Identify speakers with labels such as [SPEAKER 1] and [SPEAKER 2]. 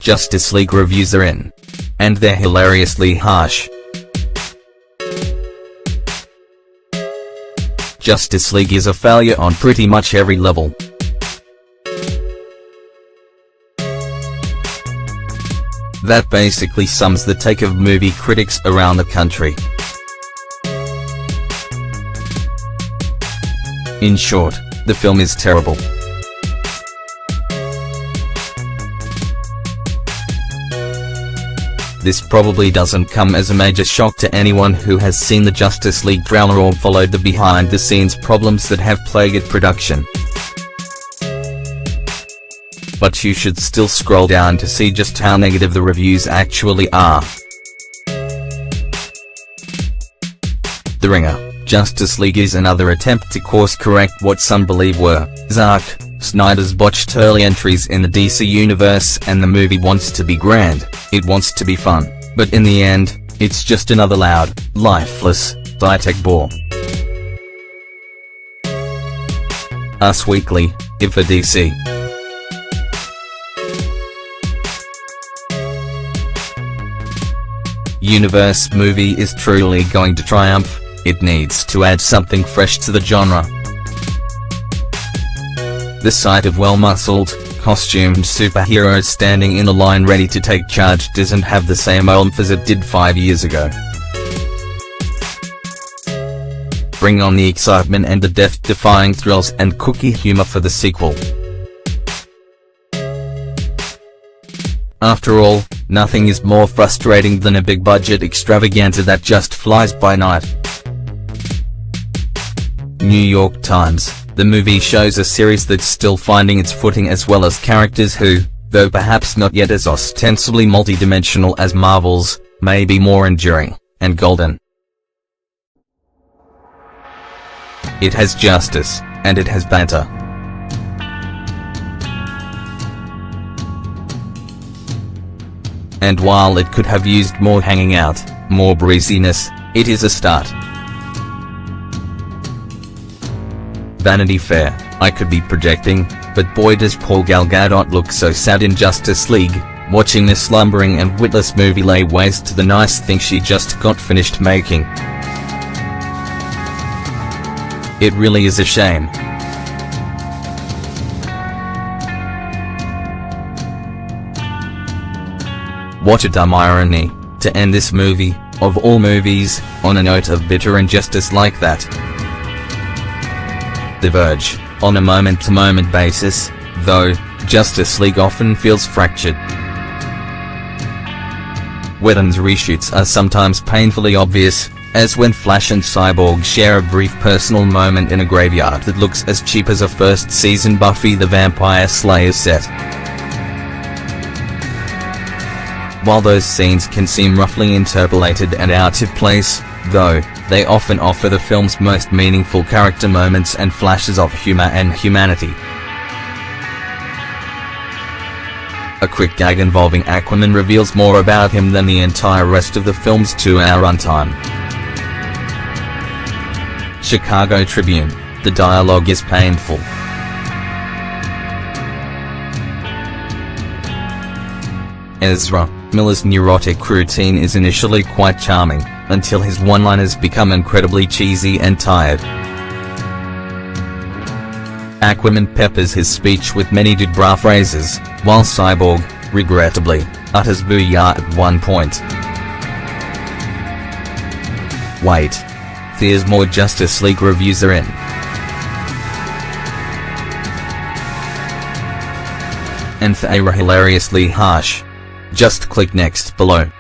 [SPEAKER 1] Justice League reviews are in. And they're hilariously harsh. Justice League is a failure on pretty much every level. That basically sums the take of movie critics around the country. In short, the film is terrible. This probably doesn't come as a major shock to anyone who has seen the Justice League trailer or followed the behind-the-scenes problems that have plagued production. But you should still scroll down to see just how negative the reviews actually are. The Ringer: Justice League is another attempt to course-correct what some believe were Zack Snyder's botched early entries in the DC universe, and the movie wants to be grand, it wants to be fun, but in the end, it's just another loud, lifeless, high-tech bore. Us Weekly: If a DC Universe movie is truly going to triumph, it needs to add something fresh to the genre. The sight of well-muscled, costumed superheroes standing in a line ready to take charge doesn't have the same oomph as it did 5 years ago. Bring on the excitement and the death-defying thrills and kooky humor for the sequel. After all, nothing is more frustrating than a big-budget extravaganza that just flies by night. New York Times: the movie shows a series that's still finding its footing, as well as characters who, though perhaps not yet as ostensibly multidimensional as Marvel's, may be more enduring and golden. It has justice, and it has banter. And while it could have used more hanging out, more breeziness, it is a start. Vanity Fair: I could be projecting, but boy does poor Gal Gadot look so sad in Justice League, watching this slumbering and witless movie lay waste to the nice thing she just got finished making. It really is a shame. What a dumb irony, to end this movie, of all movies, on a note of bitter injustice like that. The Verge: on a moment-to-moment basis, though, Justice League often feels fractured. Whedon's reshoots are sometimes painfully obvious, as when Flash and Cyborg share a brief personal moment in a graveyard that looks as cheap as a first-season Buffy the Vampire Slayer set. While those scenes can seem roughly interpolated and out of place, though, they often offer the film's most meaningful character moments and flashes of humor and humanity. A quick gag involving Aquaman reveals more about him than the entire rest of the film's 2-hour runtime. Chicago Tribune: the dialogue is painful. Ezra Miller's neurotic routine is initially quite charming, until his one-liners become incredibly cheesy and tired. Aquaman peppers his speech with many dud-bra phrases, while Cyborg, regrettably, utters booyah at one point. Wait. There's more Justice League reviews are in. And they were hilariously harsh. Just click next below.